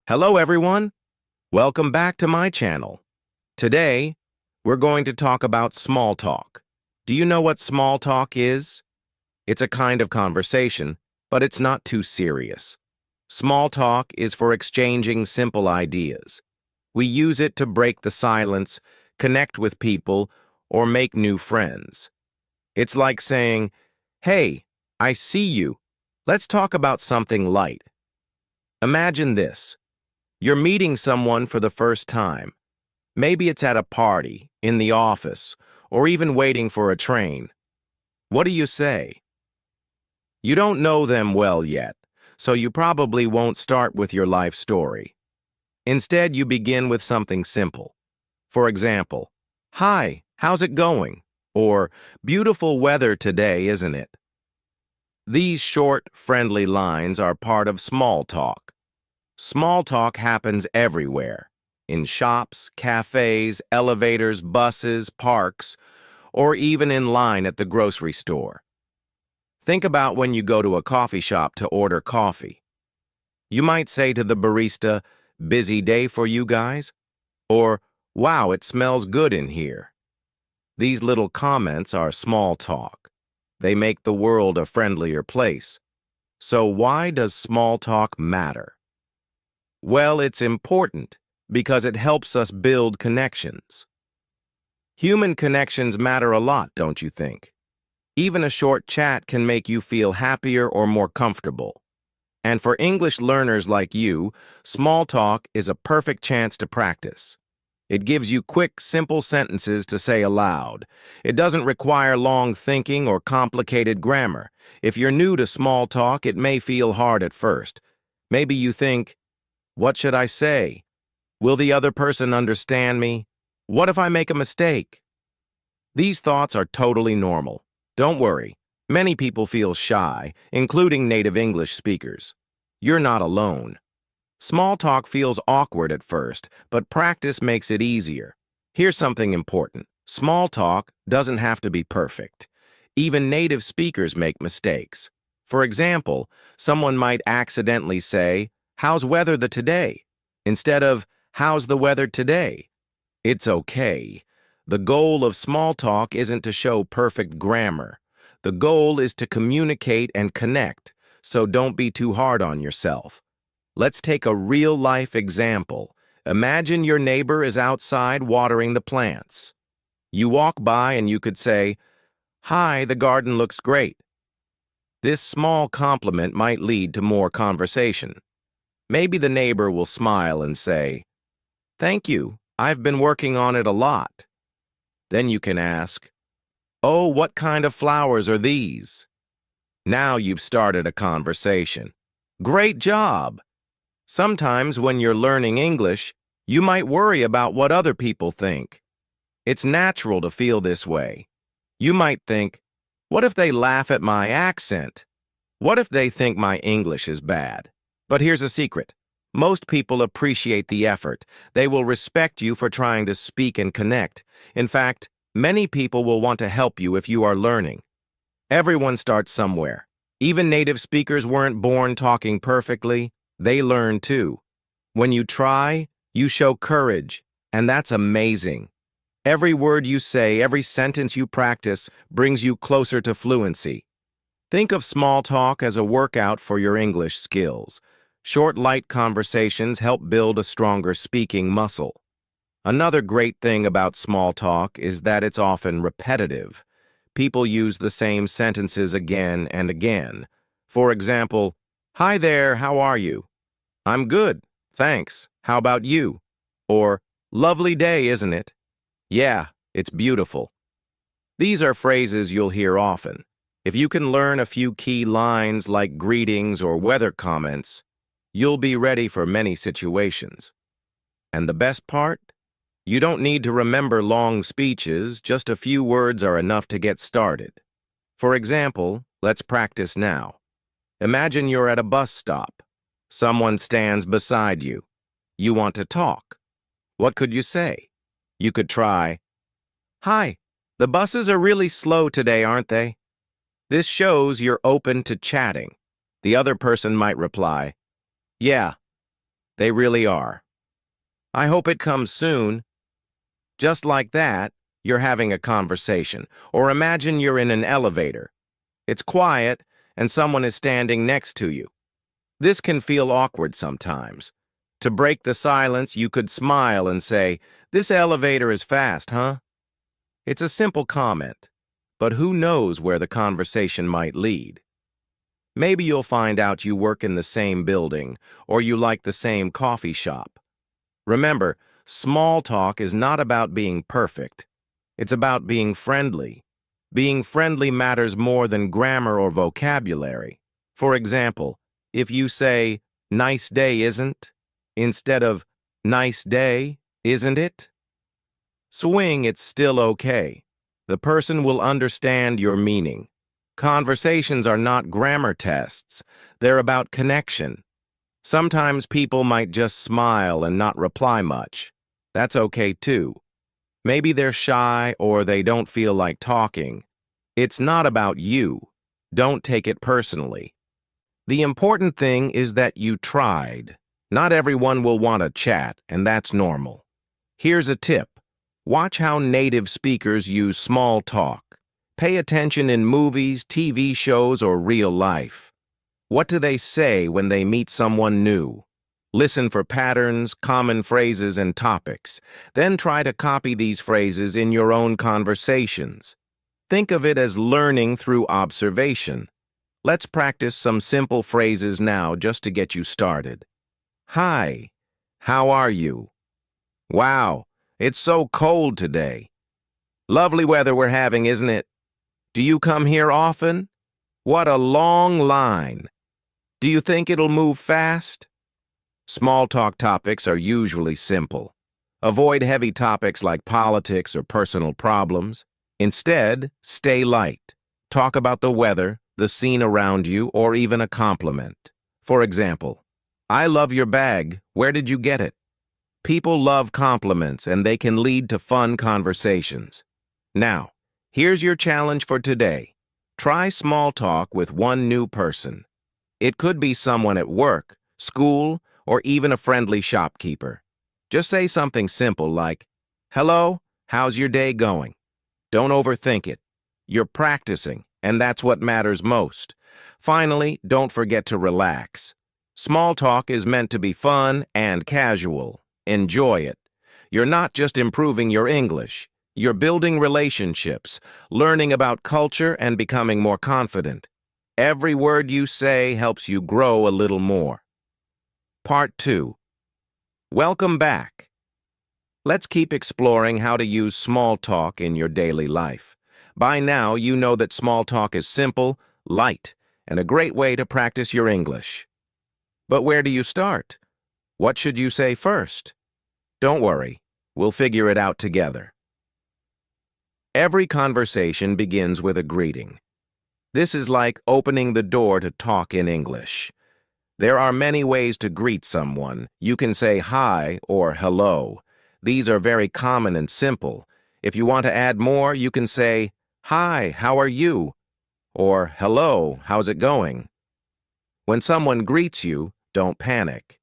Hello everyone, welcome back to my channel. Today, we're going to talk about small talk. Do you know what small talk is? It's a kind of conversation, but it's not too serious. Small talk is for exchanging simple ideas. We use it to break the silence, connect with people, or make new friends. It's like saying, "Hey, I see you. Let's talk about something light." Imagine this. You're meeting someone for the first time. Maybe it's at a party, in the office, or even waiting for a train. What do you say? You don't know them well yet, so you probably won't start with your life story. Instead, you begin with something simple. For example, "Hi, how's it going?" Or, "Beautiful weather today, isn't it?" These short, friendly lines are part of small talk. Small talk happens everywhere, in shops, cafes, elevators, buses, parks, or even in line at the grocery store. Think about when you go to a coffee shop to order coffee. You might say to the barista, "Busy day for you guys?" Or, "Wow, it smells good in here." These little comments are small talk. They make the world a friendlier place. So why does small talk matter? Well, it's important because it helps us build connections. Human connections matter a lot, don't you think? Even a short chat can make you feel happier or more comfortable. And for English learners like you, small talk is a perfect chance to practice. It gives you quick, simple sentences to say aloud. It doesn't require long thinking or complicated grammar. If you're new to small talk, it may feel hard at first. Maybe you think, "What should I say? Will the other person understand me? What if I make a mistake?" These thoughts are totally normal. Don't worry. Many people feel shy, including native English speakers. You're not alone. Small talk feels awkward at first, but practice makes it easier. Here's something important. Small talk doesn't have to be perfect. Even native speakers make mistakes. For example, someone might accidentally say, "How's weather today?" instead of, "How's the weather today?" It's okay. The goal of small talk isn't to show perfect grammar. The goal is to communicate and connect, so don't be too hard on yourself. Let's take a real-life example. Imagine your neighbor is outside watering the plants. You walk by and you could say, "Hi, the garden looks great." This small compliment might lead to more conversation. Maybe the neighbor will smile and say, "Thank you, I've been working on it a lot." Then you can ask, "Oh, what kind of flowers are these?" Now you've started a conversation. Great job! Sometimes when you're learning English, you might worry about what other people think. It's natural to feel this way. You might think, "What if they laugh at my accent? What if they think my English is bad?" But here's a secret. Most people appreciate the effort. They will respect you for trying to speak and connect. In fact, many people will want to help you if you are learning. Everyone starts somewhere. Even native speakers weren't born talking perfectly. They learn too. When you try, you show courage, and that's amazing. Every word you say, every sentence you practice brings you closer to fluency. Think of small talk as a workout for your English skills. Short, light conversations help build a stronger speaking muscle. Another great thing about small talk is that it's often repetitive. People use the same sentences again and again. For example, "Hi there, how are you?" "I'm good, thanks. How about you?" Or, "Lovely day, isn't it?" "Yeah, it's beautiful." These are phrases you'll hear often. If you can learn a few key lines like greetings or weather comments, you'll be ready for many situations. And the best part? You don't need to remember long speeches, just a few words are enough to get started. For example, let's practice now. Imagine you're at a bus stop. Someone stands beside you. You want to talk. What could you say? You could try, "Hi, the buses are really slow today, aren't they?" This shows you're open to chatting. The other person might reply, "Yeah, They really are. I hope it comes soon. Just like that, you're having a conversation. Or imagine you're in an elevator. It's quiet, and someone is standing next to you. This can feel awkward sometimes. To break the silence, you could smile and say, "This elevator is fast, huh?" It's a simple comment, but who knows where the conversation might lead. Maybe you'll find out you work in the same building, or you like the same coffee shop. Remember, small talk is not about being perfect. It's about being friendly. Being friendly matters more than grammar or vocabulary. For example, if you say, "Nice day, isn't?" instead of "Nice day, isn't it?" swing, it's still okay. The person will understand your meaning. Conversations are not grammar tests. They're about connection. Sometimes people might just smile and not reply much. That's okay too. Maybe they're shy or they don't feel like talking. It's not about you. Don't take it personally. The important thing is that you tried. Not everyone will want to chat, and that's normal. Here's a tip. Watch how native speakers use small talk. Pay attention in movies, TV shows, or real life. What do they say when they meet someone new? Listen for patterns, common phrases, and topics. Then try to copy these phrases in your own conversations. Think of it as learning through observation. Let's practice some simple phrases now just to get you started. Hi, how are you? Wow, it's so cold today. Lovely weather we're having, isn't it? Do you come here often? What a long line. Do you think it'll move fast? Small talk topics are usually simple. Avoid heavy topics like politics or personal problems. Instead, stay light. Talk about the weather, the scene around you, or even a compliment. For example, "I love your bag. Where did you get it?" People love compliments, and they can lead to fun conversations. Now, here's your challenge for today. Try small talk with one new person. It could be someone at work, school, or even a friendly shopkeeper. Just say something simple like, "Hello, how's your day going?" Don't overthink it. You're practicing, and that's what matters most. Finally, don't forget to relax. Small talk is meant to be fun and casual. Enjoy it. You're not just improving your English. You're building relationships, learning about culture, and becoming more confident. Every word you say helps you grow a little more. Part 2. Welcome back. Let's keep exploring how to use small talk in your daily life. By now, you know that small talk is simple, light, and a great way to practice your English. But where do you start? What should you say first? Don't worry, we'll figure it out together. Every conversation begins with a greeting. This is like opening the door to talk in English. There are many ways to greet someone. You can say hi or hello. These are very common and simple. If you want to add more, you can say, "Hi, how are you?" or "Hello, how's it going?" When someone greets you, don't panic.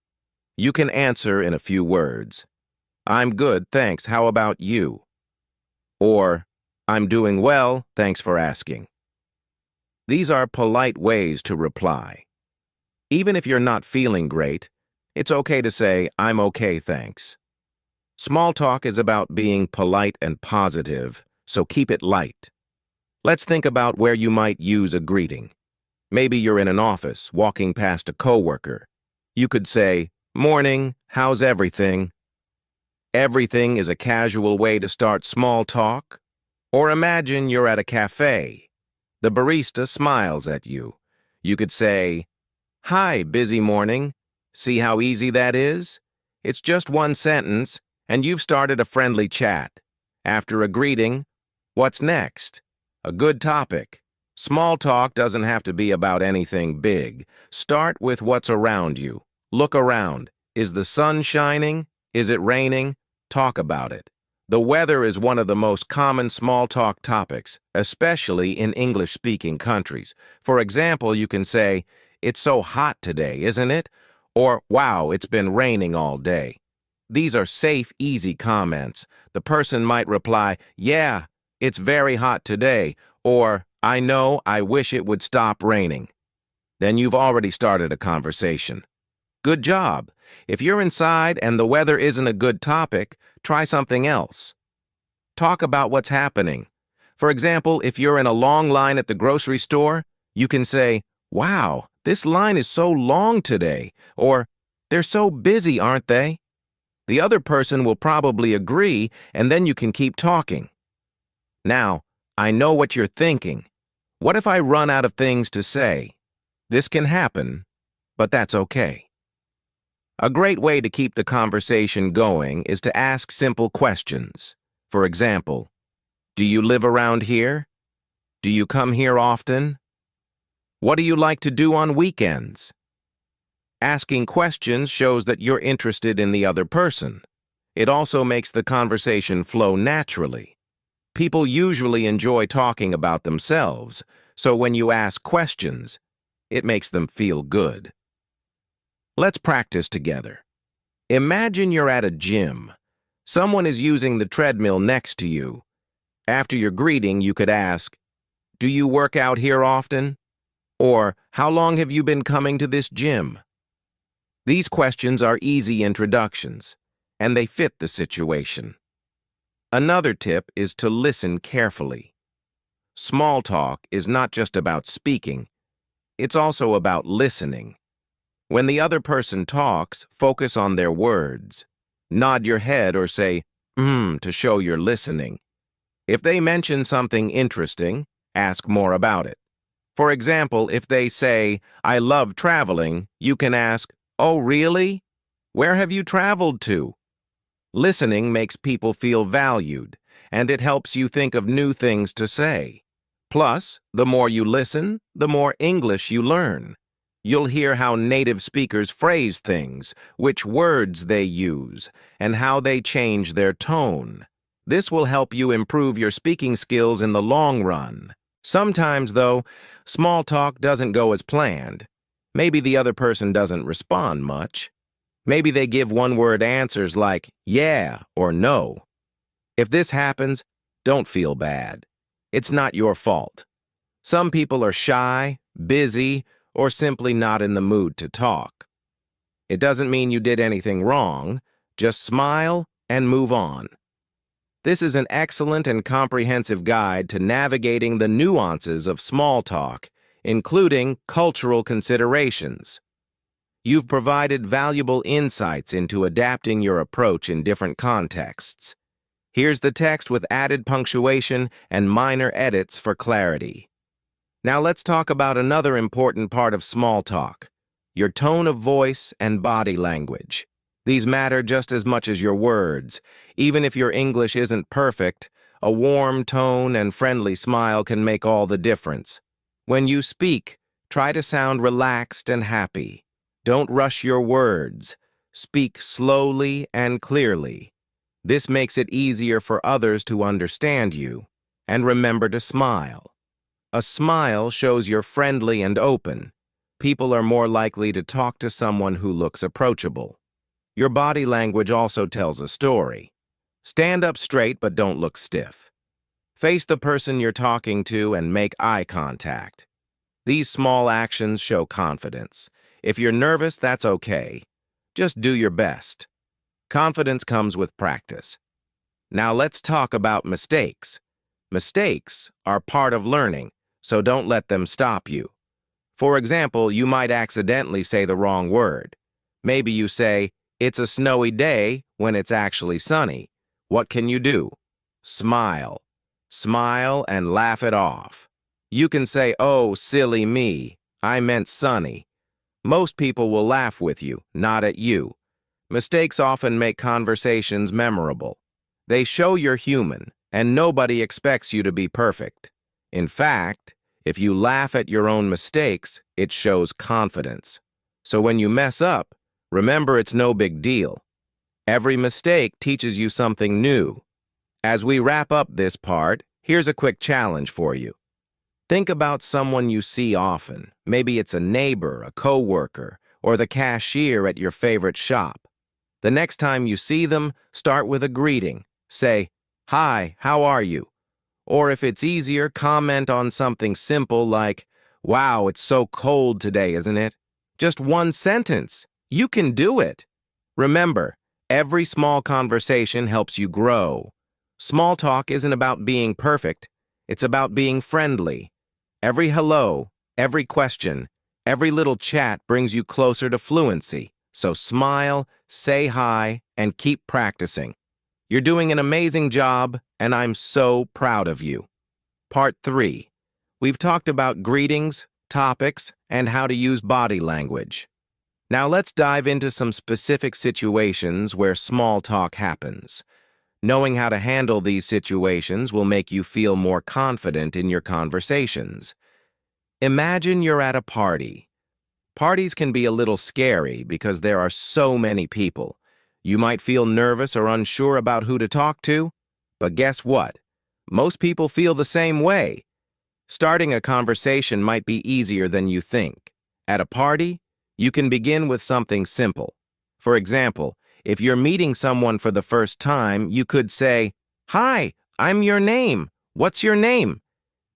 You can answer in a few words. "I'm good, thanks. How about you?" Or, "I'm doing well, thanks for asking." These are polite ways to reply. Even if you're not feeling great, it's okay to say, "I'm okay, thanks." Small talk is about being polite and positive, so keep it light. Let's think about where you might use a greeting. Maybe you're in an office, walking past a coworker. You could say, "Morning, how's everything?" Everything is a casual way to start small talk. Or imagine you're at a cafe. The barista smiles at you. You could say, "Hi, busy morning. See how easy that is?" It's just one sentence, and you've started a friendly chat. After a greeting, what's next? A good topic. Small talk doesn't have to be about anything big. Start with what's around you. Look around. Is the sun shining? Is it raining? Talk about it. The weather is one of the most common small talk topics, especially in English-speaking countries. For example, you can say, "It's so hot today, isn't it?" Or, wow, it's been raining all day. These are safe, easy comments. The person might reply, yeah, it's very hot today, or, I know, I wish it would stop raining. Then you've already started a conversation. Good job. If you're inside and the weather isn't a good topic, try something else. Talk about what's happening. For example, if you're in a long line at the grocery store, you can say, wow, this line is so long today, or they're so busy, aren't they? The other person will probably agree, and then you can keep talking. Now, I know what you're thinking. What if I run out of things to say? This can happen, but that's okay. A great way to keep the conversation going is to ask simple questions. For example, do you live around here? Do you come here often? What do you like to do on weekends? Asking questions shows that you're interested in the other person. It also makes the conversation flow naturally. People usually enjoy talking about themselves, so when you ask questions, it makes them feel good. Let's practice together. Imagine you're at a gym. Someone is using the treadmill next to you. After your greeting, you could ask, do you work out here often? Or, how long have you been coming to this gym? These questions are easy introductions, and they fit the situation. Another tip is to listen carefully. Small talk is not just about speaking, it's also about listening. When the other person talks, focus on their words. Nod your head or say, to show you're listening. If they mention something interesting, ask more about it. For example, if they say, I love traveling, you can ask, oh, really? Where have you traveled to? Listening makes people feel valued, and it helps you think of new things to say. Plus, the more you listen, the more English you learn. You'll hear how native speakers phrase things, which words they use, and how they change their tone. This will help you improve your speaking skills in the long run. Sometimes, though, small talk doesn't go as planned. Maybe the other person doesn't respond much. Maybe they give one-word answers like yeah or no. If this happens, don't feel bad. It's not your fault. Some people are shy, busy, or simply not in the mood to talk. It doesn't mean you did anything wrong. Just smile and move on. This is an excellent and comprehensive guide to navigating the nuances of small talk, including cultural considerations. You've provided valuable insights into adapting your approach in different contexts. Here's the text with added punctuation and minor edits for clarity. Now let's talk about another important part of small talk, your tone of voice and body language. These matter just as much as your words. Even if your English isn't perfect, a warm tone and friendly smile can make all the difference. When you speak, try to sound relaxed and happy. Don't rush your words. Speak slowly and clearly. This makes it easier for others to understand you. And remember to smile. A smile shows you're friendly and open. People are more likely to talk to someone who looks approachable. Your body language also tells a story. Stand up straight but don't look stiff. Face the person you're talking to and make eye contact. These small actions show confidence. If you're nervous, that's okay. Just do your best. Confidence comes with practice. Now let's talk about mistakes. Mistakes are part of learning, so don't let them stop you. For example, you might accidentally say the wrong word. Maybe you say, it's a snowy day when it's actually sunny. What can you do? Smile. Smile and laugh it off. You can say, oh, silly me, I meant sunny. Most people will laugh with you, not at you. Mistakes often make conversations memorable. They show you're human, and nobody expects you to be perfect. In fact, if you laugh at your own mistakes, it shows confidence. So when you mess up, remember it's no big deal. Every mistake teaches you something new. As we wrap up this part, here's a quick challenge for you. Think about someone you see often. Maybe it's a neighbor, a coworker, or the cashier at your favorite shop. The next time you see them, start with a greeting. Say, "Hi, how are you?" Or if it's easier, comment on something simple like, "Wow, it's so cold today, isn't it?" Just one sentence. You can do it. Remember, every small conversation helps you grow. Small talk isn't about being perfect. It's about being friendly. Every hello, every question, every little chat brings you closer to fluency. So smile, say hi, and keep practicing. You're doing an amazing job, and I'm so proud of you. Part 3. We've talked about greetings, topics, and how to use body language. Now let's dive into some specific situations where small talk happens. Knowing how to handle these situations will make you feel more confident in your conversations. Imagine you're at a party. Parties can be a little scary because there are so many people. You might feel nervous or unsure about who to talk to, but guess what? Most people feel the same way. Starting a conversation might be easier than you think. At a party, you can begin with something simple. For example, if you're meeting someone for the first time, you could say, "Hi, I'm your name. What's your name?"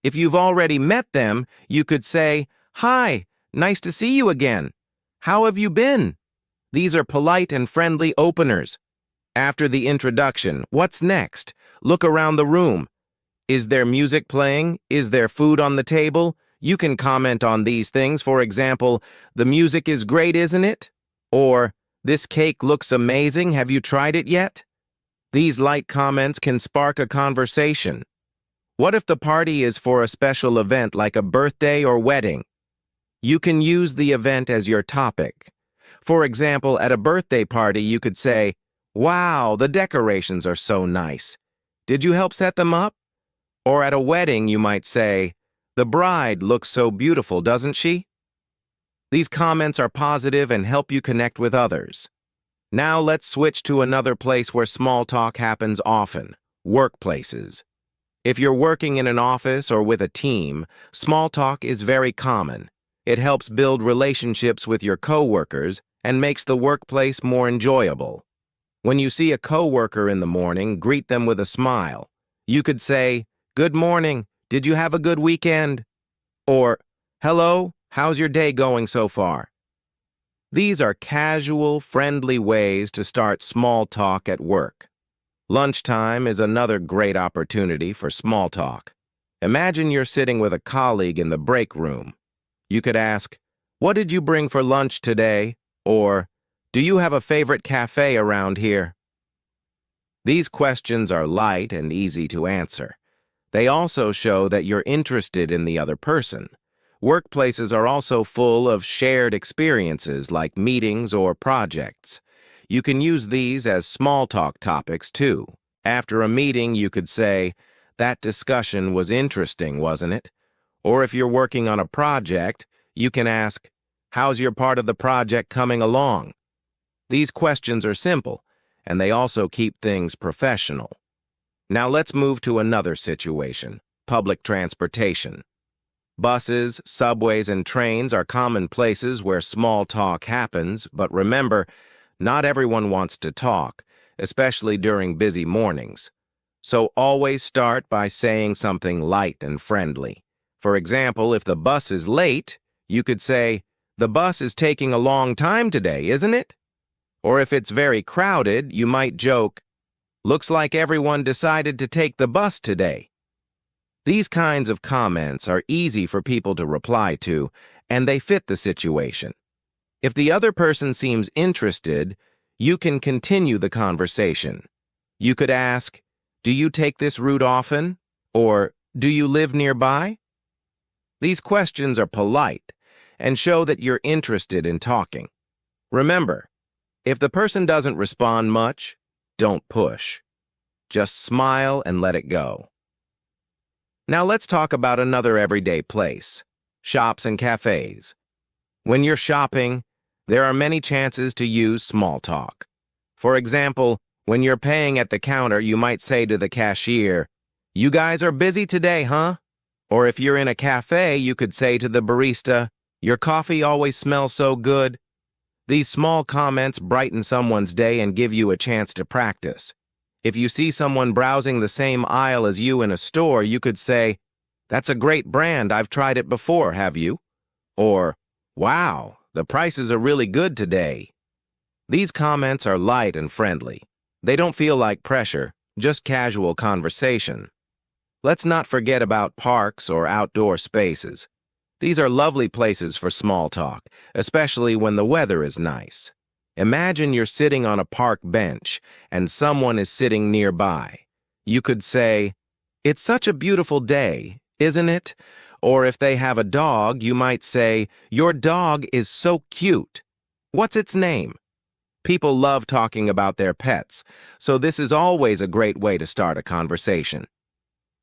If you've already met them, you could say, "Hi, nice to see you again. How have you been?" These are polite and friendly openers. After the introduction, what's next? Look around the room. Is there music playing? Is there food on the table? You can comment on these things. For example, "The music is great, isn't it?" Or, "This cake looks amazing. Have you tried it yet?" These light comments can spark a conversation. What if the party is for a special event like a birthday or wedding? You can use the event as your topic. For example, at a birthday party, you could say, "Wow, the decorations are so nice. Did you help set them up?" Or at a wedding, you might say, "The bride looks so beautiful, doesn't she?" These comments are positive and help you connect with others. Now let's switch to another place where small talk happens often: workplaces. If you're working in an office or with a team, small talk is very common. It helps build relationships with your coworkers and makes the workplace more enjoyable. When you see a coworker in the morning, greet them with a smile. You could say, "Good morning. Did you have a good weekend?" Or, "Hello, how's your day going so far?" These are casual, friendly ways to start small talk at work. Lunchtime is another great opportunity for small talk. Imagine you're sitting with a colleague in the break room. You could ask, "What did you bring for lunch today?" Or, "Do you have a favorite cafe around here?" These questions are light and easy to answer. They also show that you're interested in the other person. Workplaces are also full of shared experiences like meetings or projects. You can use these as small talk topics too. After a meeting, you could say, "That discussion was interesting, wasn't it?" Or if you're working on a project, you can ask, "How's your part of the project coming along?" These questions are simple, and they also keep things professional. Now let's move to another situation: public transportation. Buses, subways, and trains are common places where small talk happens, but remember, not everyone wants to talk, especially during busy mornings. So always start by saying something light and friendly. For example, if the bus is late, you could say, "The bus is taking a long time today, isn't it?" Or if it's very crowded, you might joke, "Looks like everyone decided to take the bus today." These kinds of comments are easy for people to reply to, and they fit the situation. If the other person seems interested, you can continue the conversation. You could ask, "Do you take this route often?" Or, "Do you live nearby?" These questions are polite and show that you're interested in talking. Remember, if the person doesn't respond much, don't push. Just smile and let it go. Now let's talk about another everyday place: shops and cafes. When you're shopping, there are many chances to use small talk. For example, when you're paying at the counter, you might say to the cashier, "You guys are busy today, huh?" Or if you're in a cafe, you could say to the barista, "Your coffee always smells so good." These small comments brighten someone's day and give you a chance to practice. If you see someone browsing the same aisle as you in a store, you could say, "That's a great brand. I've tried it before, have you?" Or, "Wow, the prices are really good today." These comments are light and friendly. They don't feel like pressure, just casual conversation. Let's not forget about parks or outdoor spaces. These are lovely places for small talk, especially when the weather is nice. Imagine you're sitting on a park bench and someone is sitting nearby. You could say, "It's such a beautiful day, isn't it?" Or if they have a dog, you might say, "Your dog is so cute. What's its name?" People love talking about their pets, so this is always a great way to start a conversation.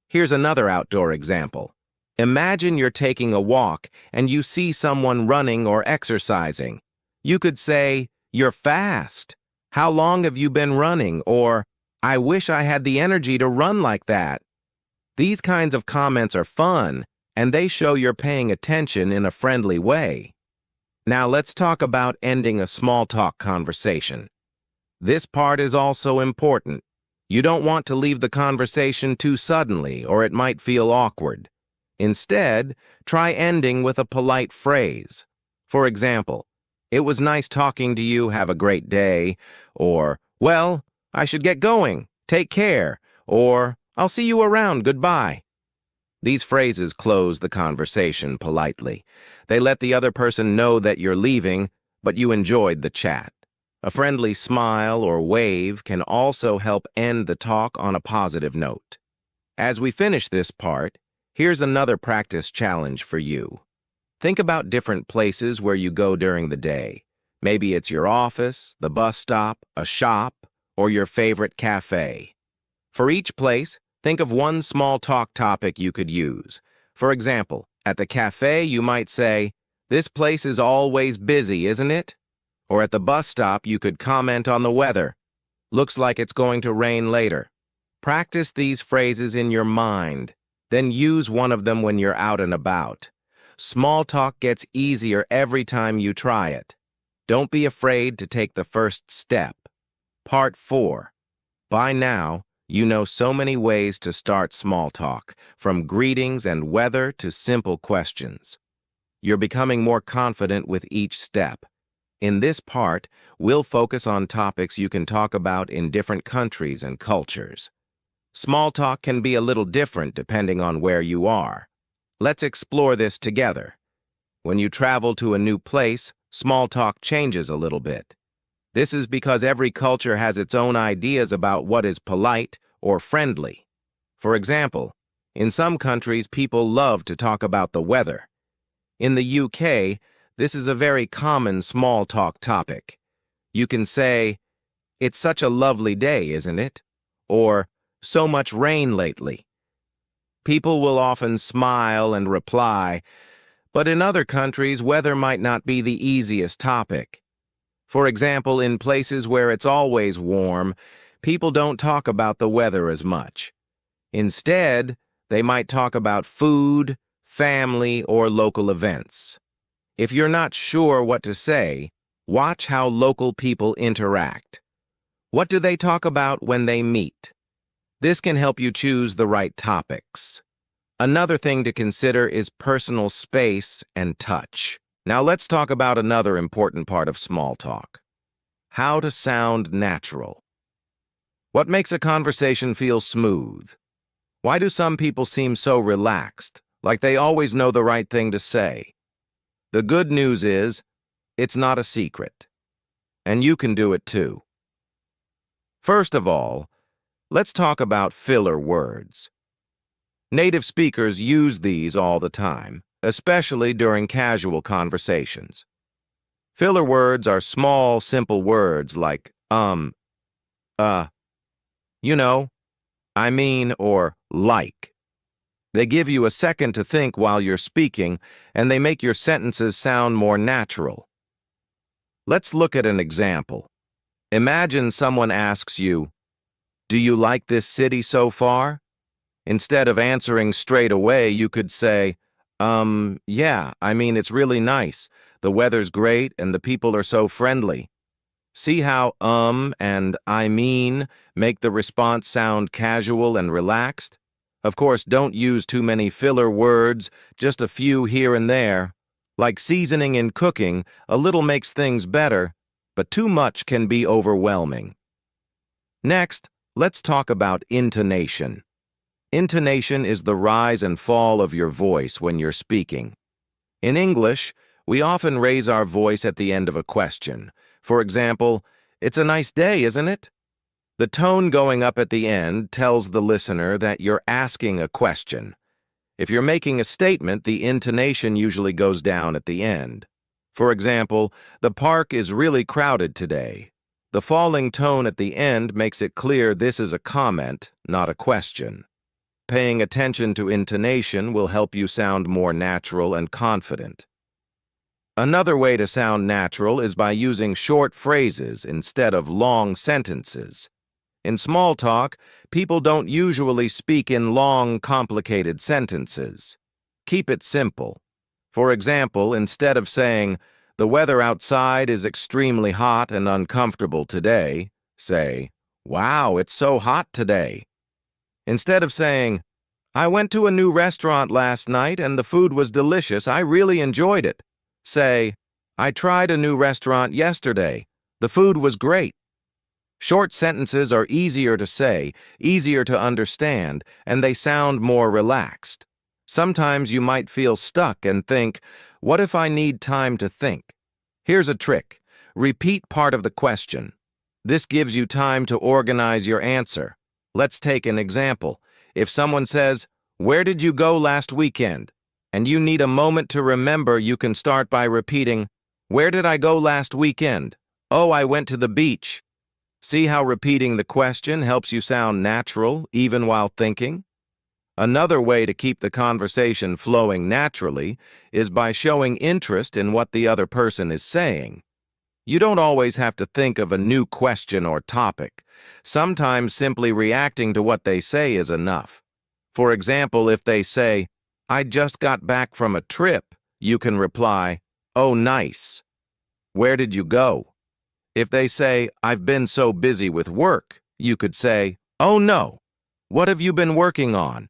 Here's another outdoor example. Imagine you're taking a walk and you see someone running or exercising. You could say, "You're fast. How long have you been running?" Or, "I wish I had the energy to run like that." These kinds of comments are fun, and they show you're paying attention in a friendly way. Now let's talk about ending a small talk conversation. This part is also important. You don't want to leave the conversation too suddenly, or it might feel awkward. Instead, try ending with a polite phrase. For example, "It was nice talking to you, have a great day," or, "Well, I should get going, take care," or, "I'll see you around, goodbye." These phrases close the conversation politely. They let the other person know that you're leaving, but you enjoyed the chat. A friendly smile or wave can also help end the talk on a positive note. As we finish this part, here's another practice challenge for you. Think about different places where you go during the day. Maybe it's your office, the bus stop, a shop, or your favorite cafe. For each place, think of one small talk topic you could use. For example, at the cafe you might say, "This place is always busy, isn't it?" Or at the bus stop you could comment on the weather. "Looks like it's going to rain later." Practice these phrases in your mind, then use one of them when you're out and about. Small talk gets easier every time you try it. Don't be afraid to take the first step. Part 4. By now, you know so many ways to start small talk, from greetings and weather to simple questions. You're becoming more confident with each step. In this part, we'll focus on topics you can talk about in different countries and cultures. Small talk can be a little different depending on where you are. Let's explore this together. When you travel to a new place, small talk changes a little bit. This is because every culture has its own ideas about what is polite or friendly. For example, in some countries, people love to talk about the weather. In the UK, this is a very common small talk topic. You can say, "It's such a lovely day, isn't it?" Or, "So much rain lately." People will often smile and reply, but in other countries, weather might not be the easiest topic. For example, in places where it's always warm, people don't talk about the weather as much. Instead, they might talk about food, family, or local events. If you're not sure what to say, watch how local people interact. What do they talk about when they meet? This can help you choose the right topics. Another thing to consider is personal space and touch. Now let's talk about another important part of small talk. How to sound natural. What makes a conversation feel smooth? Why do some people seem so relaxed, like they always know the right thing to say? The good news is, it's not a secret. And you can do it too. First of all, let's talk about filler words. Native speakers use these all the time, especially during casual conversations. Filler words are small, simple words like you know, I mean, or like. They give you a second to think while you're speaking, and they make your sentences sound more natural. Let's look at an example. Imagine someone asks you, "Do you like this city so far?" Instead of answering straight away, you could say, yeah, I mean, it's really nice. the weather's great and the people are so friendly. See how and I mean make the response sound casual and relaxed? Of course, don't use too many filler words, just a few here and there. Like seasoning in cooking, a little makes things better, but too much can be overwhelming. Next, let's talk about intonation. Intonation is the rise and fall of your voice when you're speaking. In English, we often raise our voice at the end of a question. For example, "It's a nice day, isn't it?" The tone going up at the end tells the listener that you're asking a question. If you're making a statement, the intonation usually goes down at the end. For example, "The park is really crowded today." The falling tone at the end makes it clear this is a comment, not a question. Paying attention to intonation will help you sound more natural and confident. Another way to sound natural is by using short phrases instead of long sentences. In small talk, people don't usually speak in long, complicated sentences. Keep it simple. For example, instead of saying, "The weather outside is extremely hot and uncomfortable today," say, "Wow, it's so hot today." Instead of saying, "I went to a new restaurant last night and the food was delicious, I really enjoyed it," say, "I tried a new restaurant yesterday. The food was great." Short sentences are easier to say, easier to understand, and they sound more relaxed. Sometimes you might feel stuck and think, "What if I need time to think?" Here's a trick. Repeat part of the question. This gives you time to organize your answer. Let's take an example. If someone says, "Where did you go last weekend?" and you need a moment to remember, you can start by repeating, "Where did I go last weekend?" "Oh, I went to the beach." See how repeating the question helps you sound natural, even while thinking? Another way to keep the conversation flowing naturally is by showing interest in what the other person is saying. You don't always have to think of a new question or topic. Sometimes simply reacting to what they say is enough. For example, if they say, "I just got back from a trip," you can reply, "Oh, nice." "Where did you go?" If they say, "I've been so busy with work," you could say, "Oh no, what have you been working on?"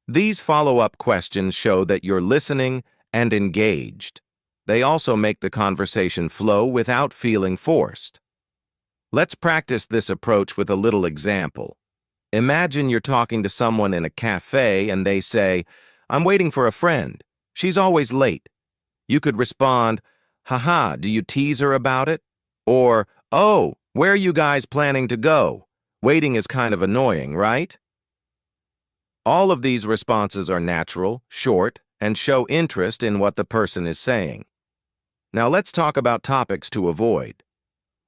These follow-up questions show that you're listening and engaged. They also make the conversation flow without feeling forced. Let's practice this approach with a little example. Imagine you're talking to someone in a cafe and they say, "I'm waiting for a friend. She's always late." You could respond, "Haha, do you tease her about it?" Or, "Oh, where are you guys planning to go? Waiting is kind of annoying, right?" All of these responses are natural, short, and show interest in what the person is saying. Now let's talk about topics to avoid.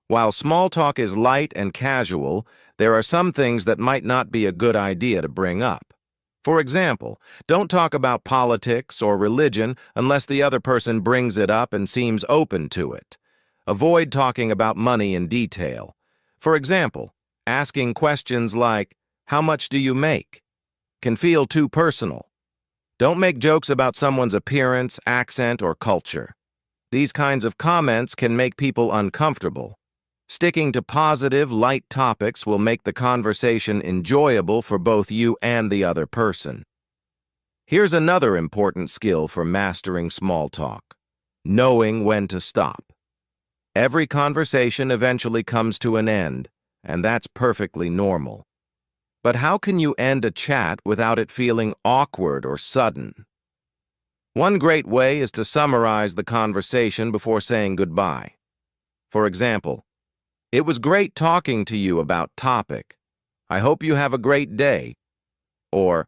While small talk is light and casual, there are some things that might not be a good idea to bring up. For example, don't talk about politics or religion unless the other person brings it up and seems open to it. Avoid talking about money in detail. For example, asking questions like, "How much do you make?" can feel too personal. Don't make jokes about someone's appearance, accent, or culture. These kinds of comments can make people uncomfortable. Sticking to positive, light topics will make the conversation enjoyable for both you and the other person. Here's another important skill for mastering small talk: knowing when to stop. Every conversation eventually comes to an end, and that's perfectly normal. But how can you end a chat without it feeling awkward or sudden? One great way is to summarize the conversation before saying goodbye. For example, "It was great talking to you about topic. I hope you have a great day." Or,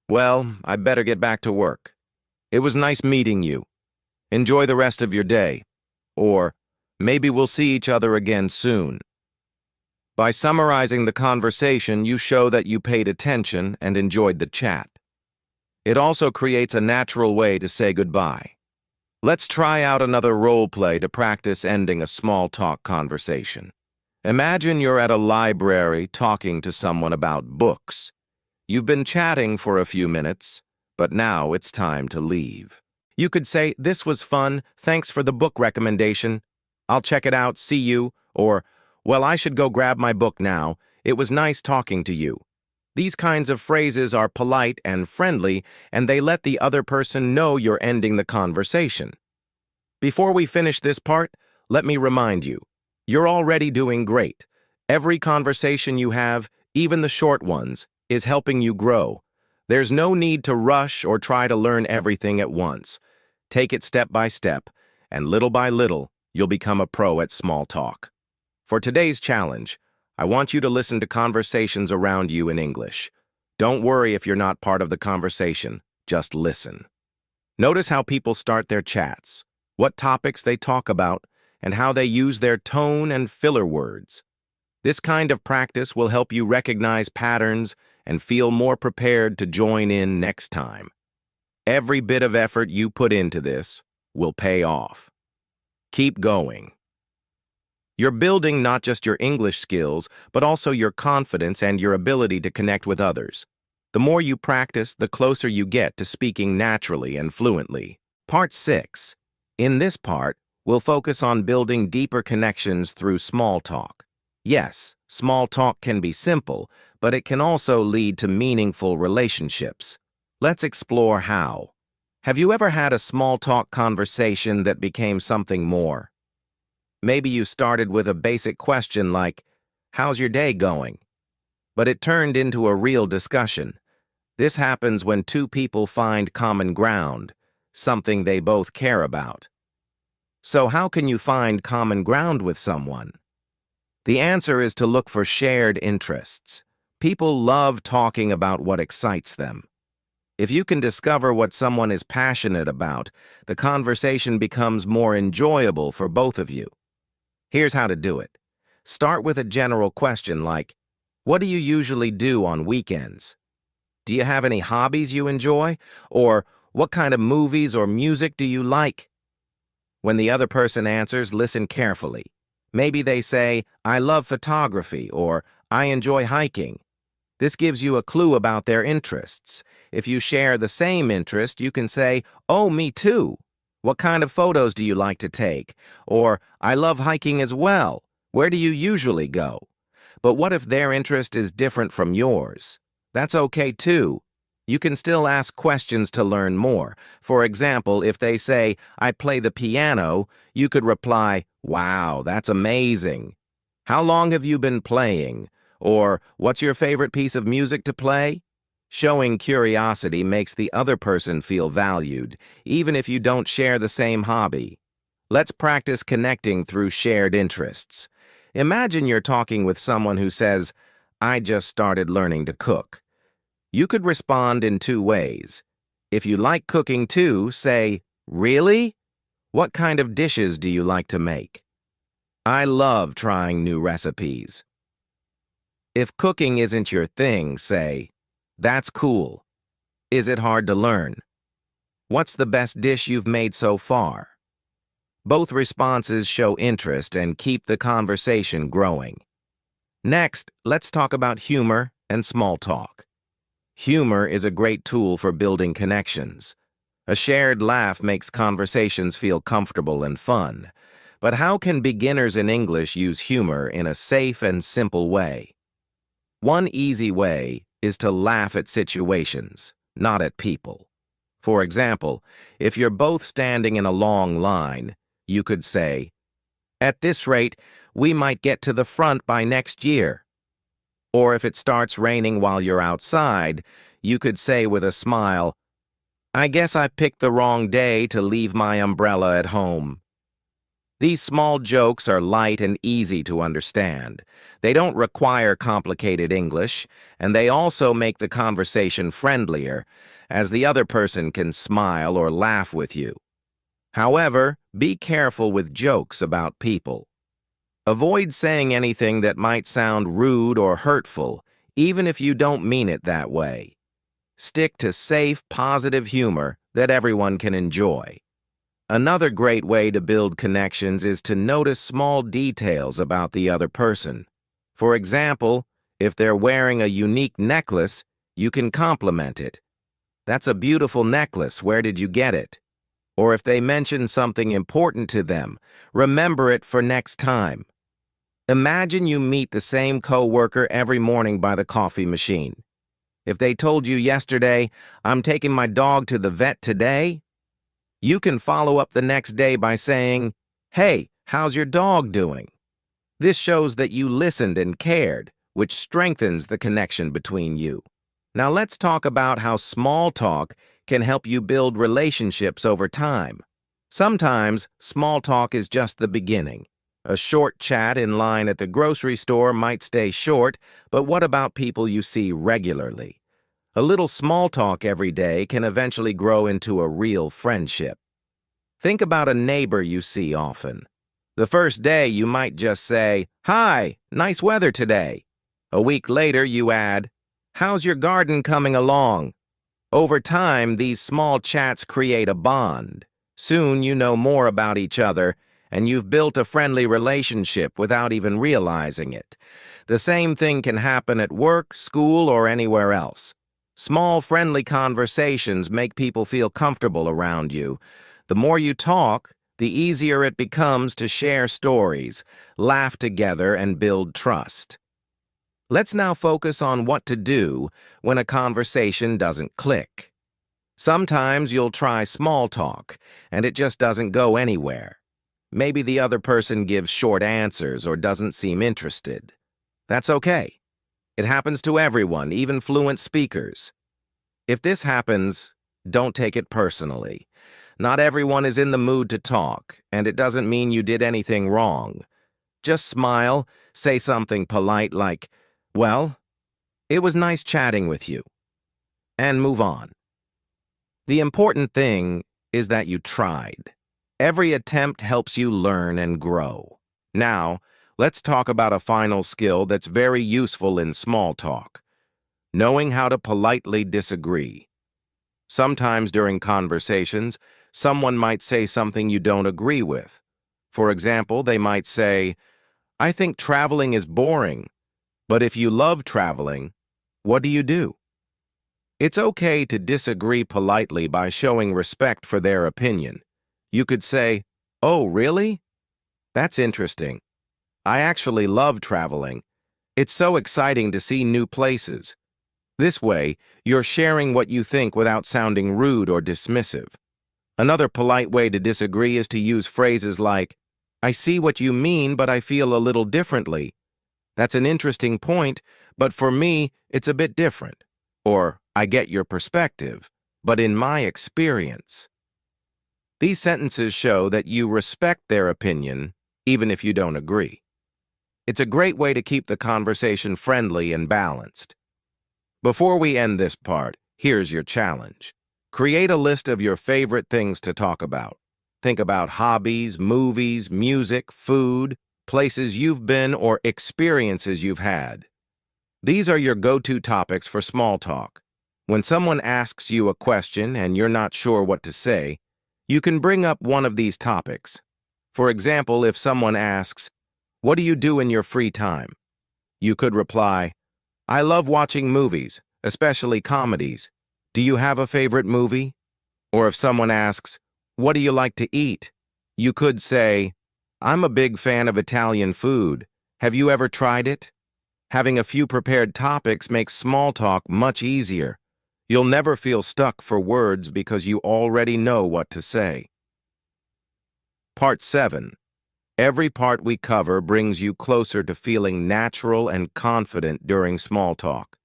"Well, I better get back to work. It was nice meeting you. Enjoy the rest of your day." Or, "Maybe we'll see each other again soon." By summarizing the conversation, you show that you paid attention and enjoyed the chat. It also creates a natural way to say goodbye. Let's try out another role play to practice ending a small talk conversation. Imagine you're at a library talking to someone about books. You've been chatting for a few minutes, but now it's time to leave. You could say, "This was fun, thanks for the book recommendation. I'll check it out, see you," or, "Well, I should go grab my book now. It was nice talking to you." These kinds of phrases are polite and friendly, and they let the other person know you're ending the conversation. Before we finish this part, let me remind you, you're already doing great. Every conversation you have, even the short ones, is helping you grow. There's no need to rush or try to learn everything at once. Take it step by step, and little by little, you'll become a pro at small talk. For today's challenge, I want you to listen to conversations around you in English. Don't worry if you're not part of the conversation, just listen. Notice how people start their chats, what topics they talk about, and how they use their tone and filler words. This kind of practice will help you recognize patterns and feel more prepared to join in next time. Every bit of effort you put into this will pay off. Keep going. You're building not just your English skills, but also your confidence and your ability to connect with others. The more you practice, the closer you get to speaking naturally and fluently. Part 6. In this part, we'll focus on building deeper connections through small talk. Yes, small talk can be simple, but it can also lead to meaningful relationships. Let's explore how. Have you ever had a small talk conversation that became something more? Maybe you started with a basic question like, "How's your day going?" But it turned into a real discussion. This happens when two people find common ground, something they both care about. So how can you find common ground with someone? The answer is to look for shared interests. People love talking about what excites them. If you can discover what someone is passionate about, the conversation becomes more enjoyable for both of you. Here's how to do it. Start with a general question like, "What do you usually do on weekends?" "Do you have any hobbies you enjoy?" Or, "What kind of movies or music do you like?" When the other person answers, listen carefully. Maybe they say, "I love photography," or "I enjoy hiking." This gives you a clue about their interests. If you share the same interest, you can say, "Oh, me too. What kind of photos do you like to take?" Or, "I love hiking as well. Where do you usually go?" But what if their interest is different from yours? That's okay too. You can still ask questions to learn more. For example, if they say, "I play the piano," you could reply, "Wow, that's amazing. How long have you been playing?" Or, "What's your favorite piece of music to play?" Showing curiosity makes the other person feel valued, even if you don't share the same hobby. Let's practice connecting through shared interests. Imagine you're talking with someone who says, "I just started learning to cook." You could respond in two ways. If you like cooking too, say, "Really? What kind of dishes do you like to make?" "I love trying new recipes." If cooking isn't your thing, say, "That's cool. Is it hard to learn? What's the best dish you've made so far?" Both responses show interest and keep the conversation growing. Next, let's talk about humor and small talk. Humor is a great tool for building connections. A shared laugh makes conversations feel comfortable and fun. But how can beginners in English use humor in a safe and simple way? One easy way is to laugh at situations, not at people. For example, if you're both standing in a long line, you could say, "At this rate, we might get to the front by next year." Or if it starts raining while you're outside, you could say with a smile, "I guess I picked the wrong day to leave my umbrella at home." These small jokes are light and easy to understand. They don't require complicated English, and they also make the conversation friendlier, as the other person can smile or laugh with you. However, be careful with jokes about people. Avoid saying anything that might sound rude or hurtful, even if you don't mean it that way. Stick to safe, positive humor that everyone can enjoy. Another great way to build connections is to notice small details about the other person. For example, if they're wearing a unique necklace, you can compliment it. "That's a beautiful necklace. Where did you get it?" Or if they mention something important to them, remember it for next time. Imagine you meet the same coworker every morning by the coffee machine. If they told you yesterday, "I'm taking my dog to the vet today," you can follow up the next day by saying, "Hey, how's your dog doing?" This shows that you listened and cared, which strengthens the connection between you. Now let's talk about how small talk can help you build relationships over time. Sometimes, small talk is just the beginning. A short chat in line at the grocery store might stay short, but what about people you see regularly? A little small talk every day can eventually grow into a real friendship. Think about a neighbor you see often. The first day you might just say, "Hi, nice weather today." A week later you add, "How's your garden coming along?" Over time, these small chats create a bond. Soon you know more about each other, and you've built a friendly relationship without even realizing it. The same thing can happen at work, school, or anywhere else. Small, friendly conversations make people feel comfortable around you. The more you talk, the easier it becomes to share stories, laugh together, and build trust. Let's now focus on what to do when a conversation doesn't click. Sometimes you'll try small talk, and it just doesn't go anywhere. Maybe the other person gives short answers or doesn't seem interested. That's okay. It happens to everyone, even fluent speakers. If this happens, don't take it personally. Not everyone is in the mood to talk, and it doesn't mean you did anything wrong. Just smile, say something polite like, "Well, it was nice chatting with you," and move on. The important thing is that you tried. Every attempt helps you learn and grow. Now, let's talk about a final skill that's very useful in small talk: knowing how to politely disagree. Sometimes during conversations, someone might say something you don't agree with. For example, they might say, "I think traveling is boring, but if you love traveling, what do you do?" It's okay to disagree politely by showing respect for their opinion. You could say, "Oh, really? That's interesting. I actually love traveling. It's so exciting to see new places." This way, you're sharing what you think without sounding rude or dismissive. Another polite way to disagree is to use phrases like, "I see what you mean, but I feel a little differently. That's an interesting point, but for me, it's a bit different." Or, "I get your perspective, but in my experience." These sentences show that you respect their opinion, even if you don't agree. It's a great way to keep the conversation friendly and balanced. Before we end this part, here's your challenge. Create a list of your favorite things to talk about. Think about hobbies, movies, music, food, places you've been, or experiences you've had. These are your go-to topics for small talk. When someone asks you a question and you're not sure what to say, you can bring up one of these topics. For example, if someone asks, "What do you do in your free time?" you could reply, "I love watching movies, especially comedies. Do you have a favorite movie?" Or if someone asks, "What do you like to eat?" you could say, "I'm a big fan of Italian food. Have you ever tried it?" Having a few prepared topics makes small talk much easier. You'll never feel stuck for words because you already know what to say. Part 7. Every part we cover brings you closer to feeling natural and confident during small talk.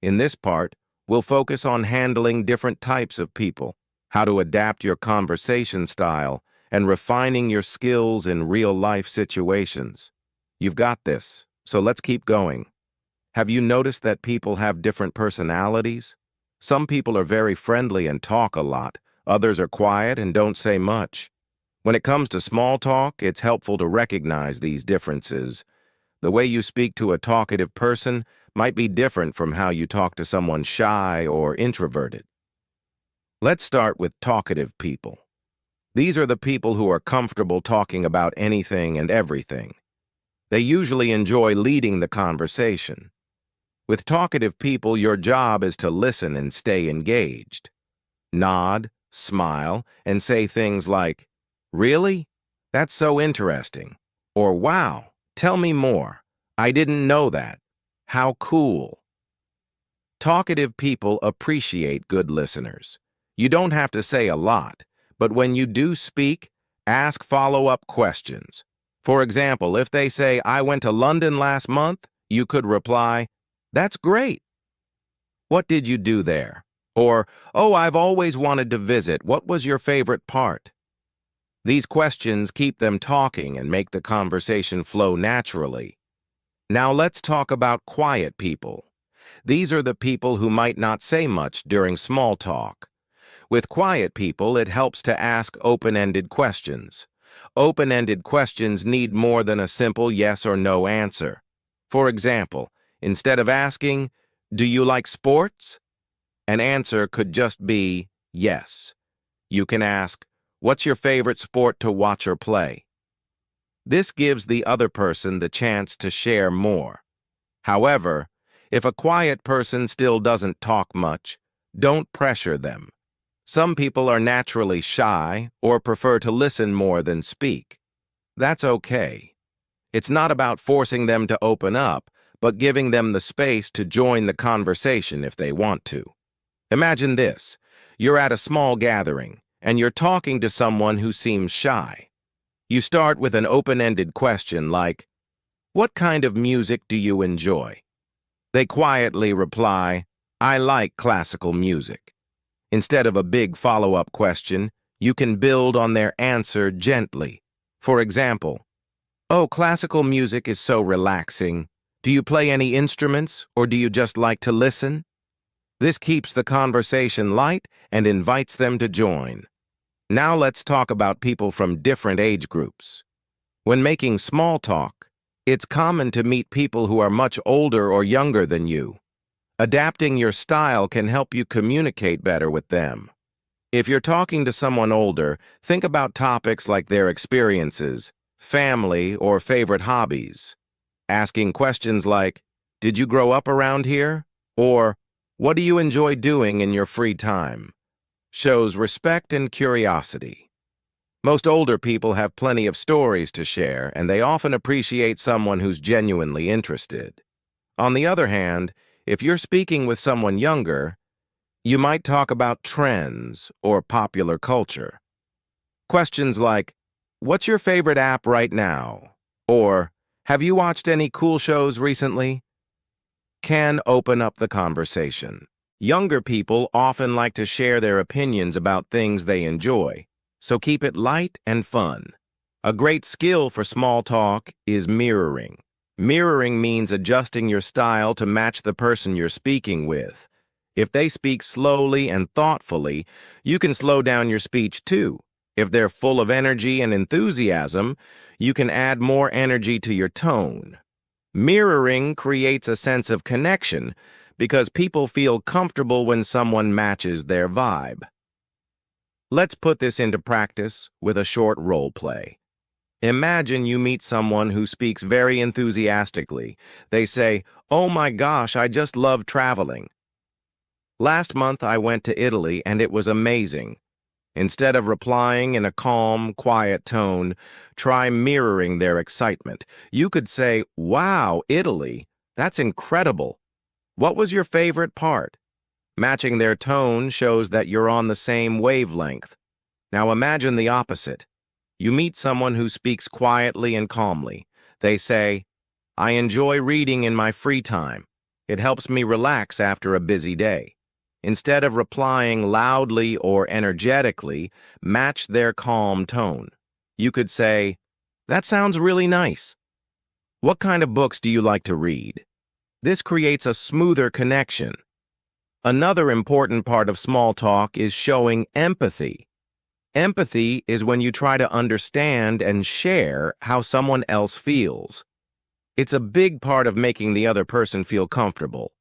In this part, we'll focus on handling different types of people, how to adapt your conversation style, and refining your skills in real-life situations. You've got this, so let's keep going. Have you noticed that people have different personalities? Some people are very friendly and talk a lot. Others are quiet and don't say much. When it comes to small talk, it's helpful to recognize these differences. The way you speak to a talkative person might be different from how you talk to someone shy or introverted. Let's start with talkative people. These are the people who are comfortable talking about anything and everything. They usually enjoy leading the conversation. With talkative people, your job is to listen and stay engaged. Nod, smile, and say things like, "Really? That's so interesting." Or, "Wow, tell me more. I didn't know that. How cool." Talkative people appreciate good listeners. You don't have to say a lot, but when you do speak, ask follow-up questions. For example, if they say, "I went to London last month," you could reply, "That's great. What did you do there?" Or, "Oh, I've always wanted to visit. What was your favorite part?" These questions keep them talking and make the conversation flow naturally. Now let's talk about quiet people. These are the people who might not say much during small talk. With quiet people, it helps to ask open-ended questions. Open-ended questions need more than a simple yes or no answer. For example, instead of asking, "Do you like sports?" an answer could just be yes. You can ask, "What's your favorite sport to watch or play?" This gives the other person the chance to share more. However, if a quiet person still doesn't talk much, don't pressure them. Some people are naturally shy or prefer to listen more than speak. That's okay. It's not about forcing them to open up, but giving them the space to join the conversation if they want to. Imagine this. You're at a small gathering, and you're talking to someone who seems shy. You start with an open-ended question like, "What kind of music do you enjoy?" They quietly reply, "I like classical music." Instead of a big follow-up question, you can build on their answer gently. For example, "Oh, classical music is so relaxing. Do you play any instruments, or do you just like to listen?" This keeps the conversation light and invites them to join. Now let's talk about people from different age groups. When making small talk, it's common to meet people who are much older or younger than you. Adapting your style can help you communicate better with them. If you're talking to someone older, think about topics like their experiences, family, or favorite hobbies. Asking questions like, "Did you grow up around here?" Or, "What do you enjoy doing in your free time?" shows respect and curiosity. Most older people have plenty of stories to share, and they often appreciate someone who's genuinely interested. On the other hand, if you're speaking with someone younger, you might talk about trends or popular culture. Questions like, "What's your favorite app right now?" Or, "Have you watched any cool shows recently?" can open up the conversation. Younger people often like to share their opinions about things they enjoy, so keep it light and fun. A great skill for small talk is mirroring. Mirroring means adjusting your style to match the person you're speaking with. If they speak slowly and thoughtfully, you can slow down your speech too. If they're full of energy and enthusiasm, you can add more energy to your tone. Mirroring creates a sense of connection because people feel comfortable when someone matches their vibe. Let's put this into practice with a short role play. Imagine you meet someone who speaks very enthusiastically. They say, "Oh my gosh, I just love traveling. Last month I went to Italy and it was amazing." Instead of replying in a calm, quiet tone, try mirroring their excitement. You could say, "Wow, Italy, that's incredible. What was your favorite part?" Matching their tone shows that you're on the same wavelength. Now imagine the opposite. You meet someone who speaks quietly and calmly. They say, "I enjoy reading in my free time. It helps me relax after a busy day." Instead of replying loudly or energetically, match their calm tone. You could say, "That sounds really nice. What kind of books do you like to read?" This creates a smoother connection. Another important part of small talk is showing empathy. Empathy is when you try to understand and share how someone else feels. It's a big part of making the other person feel comfortable.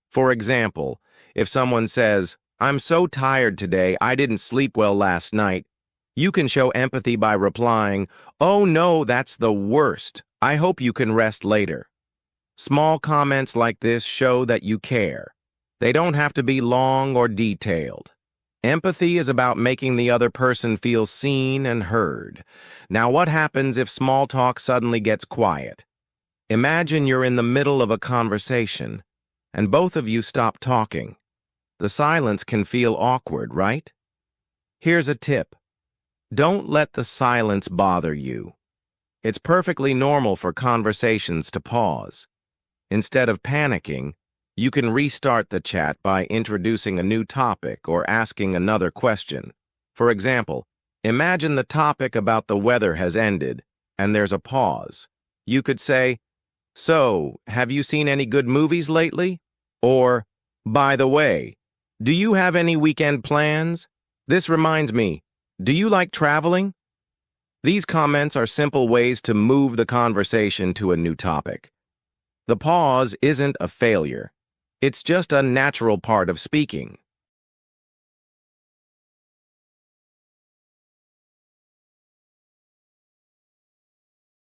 For example, if someone says, "I'm so tired today, I didn't sleep well last night," you can show empathy by replying, "Oh no, that's the worst. I hope you can rest later." Small comments like this show that you care. They don't have to be long or detailed. Empathy is about making the other person feel seen and heard. Now, what happens if small talk suddenly gets quiet? Imagine you're in the middle of a conversation, and both of you stop talking. The silence can feel awkward, right? Here's a tip. Don't let the silence bother you. It's perfectly normal for conversations to pause. Instead of panicking, you can restart the chat by introducing a new topic or asking another question. For example, imagine the topic about the weather has ended, and there's a pause. You could say, "So, have you seen any good movies lately?" Or, "By the way, do you have any weekend plans? This reminds me, do you like traveling?" These comments are simple ways to move the conversation to a new topic. The pause isn't a failure. It's just a natural part of speaking.